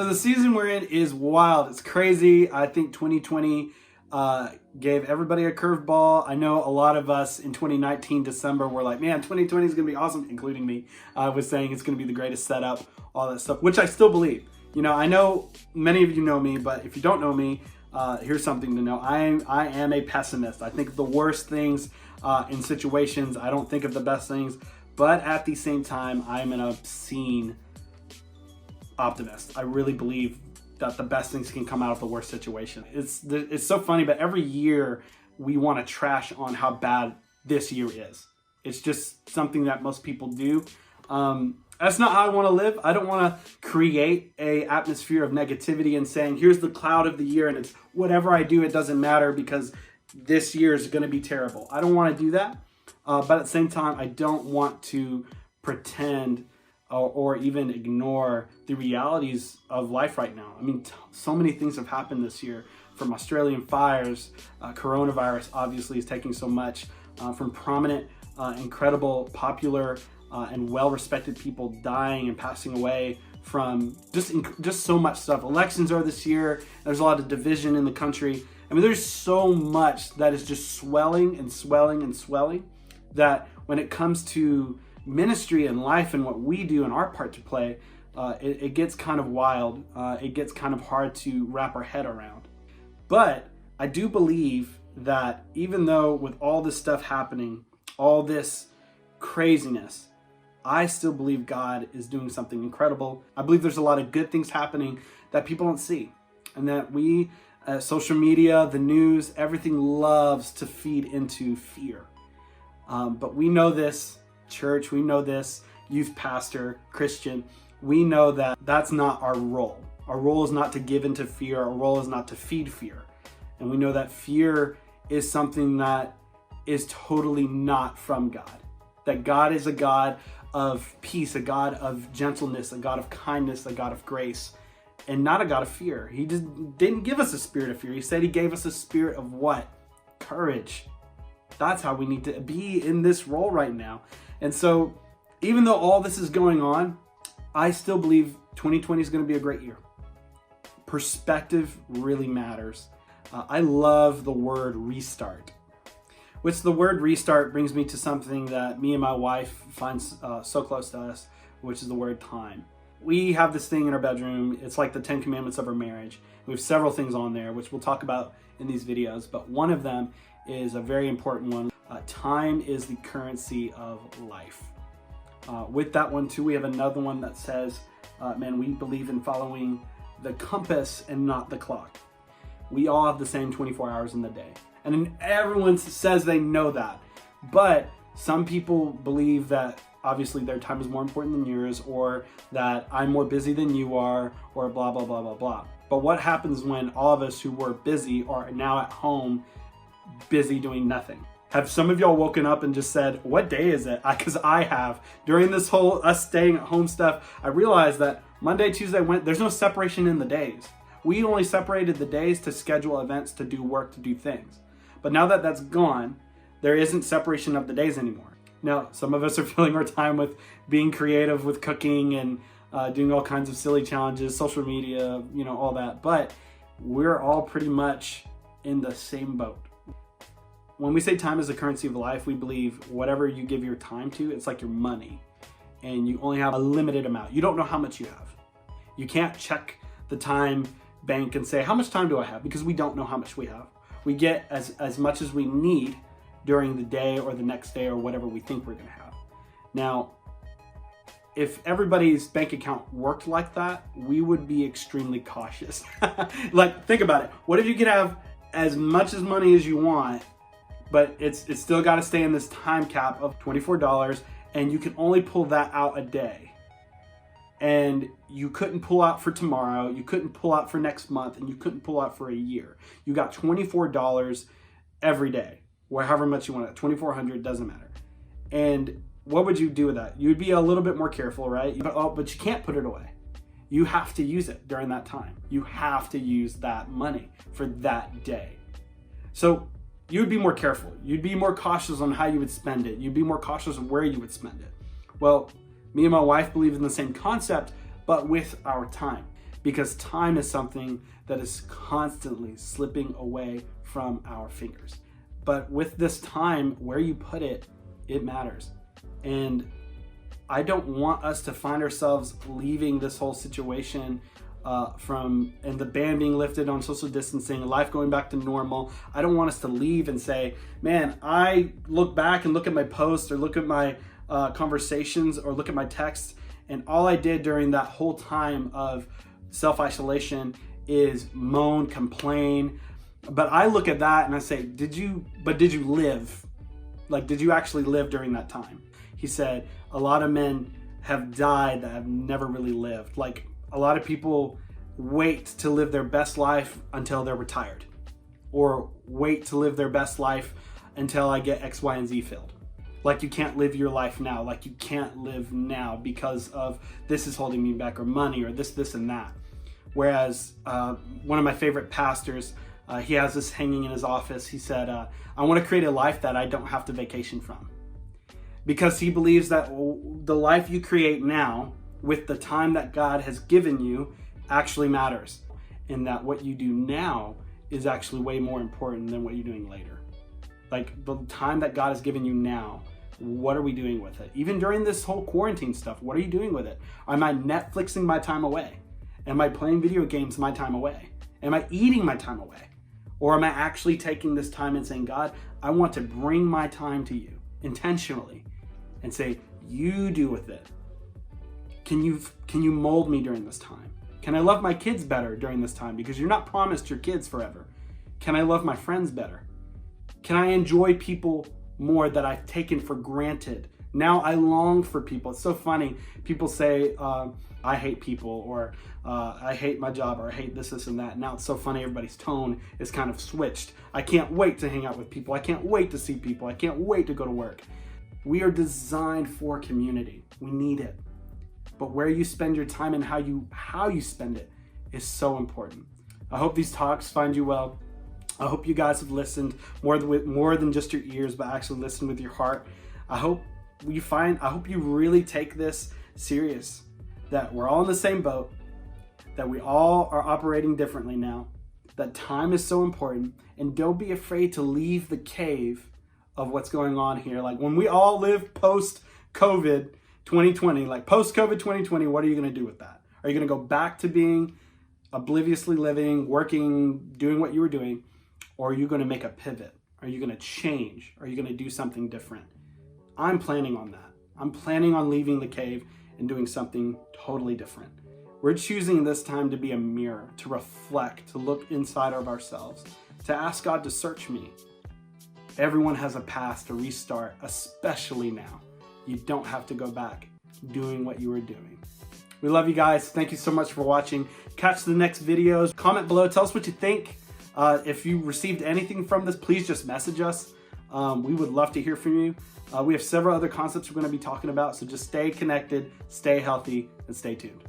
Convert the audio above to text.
the season we're in is wild. It's crazy. I think 2020 gave everybody a curveball. I know a lot of us in 2019 December were like, man, 2020 is going to be awesome, including me. I was saying it's going to be the greatest setup, all that stuff, which I still believe. You know, I know many of you know me, but if you don't know me, here's something to know. I am a pessimist. I think of the worst things in situations. I don't think of the best things, but at the same time, I'm an obscene optimist. I really believe that the best things can come out of the worst situation. It's so funny, but every year we want to trash on how bad this year is. It's just something that most people do. That's not how I want to live. I don't want to create a atmosphere of negativity and saying, here's the cloud of the year and it's whatever I do, it doesn't matter because this year is going to be terrible. I don't want to do that. But at the same time, I don't want to pretend or even ignore the realities of life right now. I mean, so many things have happened this year, from Australian fires, coronavirus obviously is taking so much, from prominent, incredible, popular, and well-respected people dying and passing away, from just so much stuff. Elections are this year. There's a lot of division in the country. I mean, there's so much that is just swelling and swelling and swelling, that when it comes to ministry and life and what we do and our part to play, it gets kind of wild. It gets kind of hard to wrap our head around. But I do believe that even though with all this stuff happening, all this craziness, I still believe God is doing something incredible. I believe there's a lot of good things happening that people don't see, and that we, social media, the news, everything loves to feed into fear. But we know this, church, we know this, youth pastor, Christian, we know that that's not our role. Our role is not to give into fear. Our role is not to feed fear. And we know that fear is something that is totally not from God. That God is a God of peace, a God of gentleness, a God of kindness, a God of grace, and not a God of fear. He just didn't give us a spirit of fear. He said he gave us a spirit of what? Courage. That's how we need to be in this role right now. And so even though all this is going on, I still believe 2020 is going to be a great year. Perspective really matters. I love the word restart, which the word restart brings me to something that me and my wife finds so close to us, which is the word time. We have this thing in our bedroom. It's like the 10 commandments of our marriage. We have several things on there, which we'll talk about in these videos, but one of them is a very important one. Time is the currency of life. With that one too, we have another one that says, man, we believe in following the compass and not the clock. We all have the same 24 hours in the day. And everyone says they know that. But some people believe that obviously their time is more important than yours, or that I'm more busy than you are, or blah, blah, blah, blah, blah. But what happens when all of us who were busy are now at home busy doing nothing? Have some of y'all woken up and just said, what day is it? Because I have. During this whole us staying at home stuff, I realized that Monday, Tuesday, Wednesday, there's no separation in the days. We only separated the days to schedule events, to do work, to do things. But now that that's gone, there isn't separation of the days anymore. Now, some of us are filling our time with being creative, with cooking and doing all kinds of silly challenges, social media, you know, all that. But we're all pretty much in the same boat. When we say time is the currency of life, we believe whatever you give your time to, it's like your money. And you only have a limited amount. You don't know how much you have. You can't check the time bank and say, how much time do I have? Because we don't know how much we have. We get as much as we need during the day or the next day or whatever we think we're gonna have. Now, if everybody's bank account worked like that, we would be extremely cautious. Like, think about it. What if you could have as much as money as you want, but it's still gotta stay in this time cap of $24, and you can only pull that out a day. And you couldn't pull out for tomorrow, you couldn't pull out for next month, and you couldn't pull out for a year. You got $24 every day, or however much you want it, $2,400, doesn't matter. And what would you do with that? You'd be a little bit more careful, right? But you can't put it away. You have to use it during that time. You have to use that money for that day. So you'd be more careful. You'd be more cautious on how you would spend it. You'd be more cautious on where you would spend it. Well, me and my wife believe in the same concept, but with our time. because time is something that is constantly slipping away from our fingers. But with this time, where you put it, it matters. And I don't want us to find ourselves leaving this whole situation and the ban being lifted on social distancing, life going back to normal. I don't want us to leave and say, man, I look back and look at my posts or look at my conversations or look at my texts, and all I did during that whole time of self-isolation is moan, complain. But I look at that and I say, did you live? Like, did you actually live during that time? He said, a lot of men have died that have never really lived. Like, a lot of people wait to live their best life until they're retired, or wait to live their best life until I get X, Y, and Z filled. Like, you can't live your life now. Like, you can't live now because of this is holding me back, or money, or this, and that. Whereas one of my favorite pastors, he has this hanging in his office. He said, I want to create a life that I don't have to vacation from. Because he believes that the life you create now with the time that God has given you actually matters, and that what you do now is actually way more important than what you're doing later. Like, the time that God has given you now, what are we doing with it? Even during this whole quarantine stuff, what are you doing with it? Am I Netflixing my time away? Am I playing video games my time away? Am I eating my time away? Or am I actually taking this time and saying, God, I want to bring my time to you intentionally and say, you do with it. Can you mold me during this time? Can I love my kids better during this time? Because you're not promised your kids forever. Can I love my friends better? Can I enjoy people more that I've taken for granted? Now I long for people. It's so funny. People say, I hate people, or I hate my job, or I hate this, and that. Now it's so funny. Everybody's tone is kind of switched. I can't wait to hang out with people. I can't wait to see people. I can't wait to go to work. We are designed for community. We need it. But where you spend your time and how you spend it is so important. I hope these talks find you well. I hope you guys have listened more than just your ears, but actually listened with your heart. I hope you really take this serious, that we're all in the same boat, that we all are operating differently now, that time is so important, and don't be afraid to leave the cave of what's going on here. Like, when we all live post-COVID 2020, like post-COVID 2020, what are you going to do with that? Are you going to go back to being obliviously living, working, doing what you were doing? Or are you going to make a pivot? Are you going to change? Are you going to do something different? I'm planning on that. I'm planning on leaving the cave and doing something totally different. We're choosing this time to be a mirror, to reflect, to look inside of ourselves, to ask God to search me. Everyone has a past to restart, especially now. You don't have to go back doing what you were doing. We love you guys. Thank you so much for watching. Catch the next videos. Comment below. Tell us what you think. If you received anything from this, please just message us. We would love to hear from you. We have several other concepts we're going to be talking about, so just stay connected, stay healthy, and stay tuned.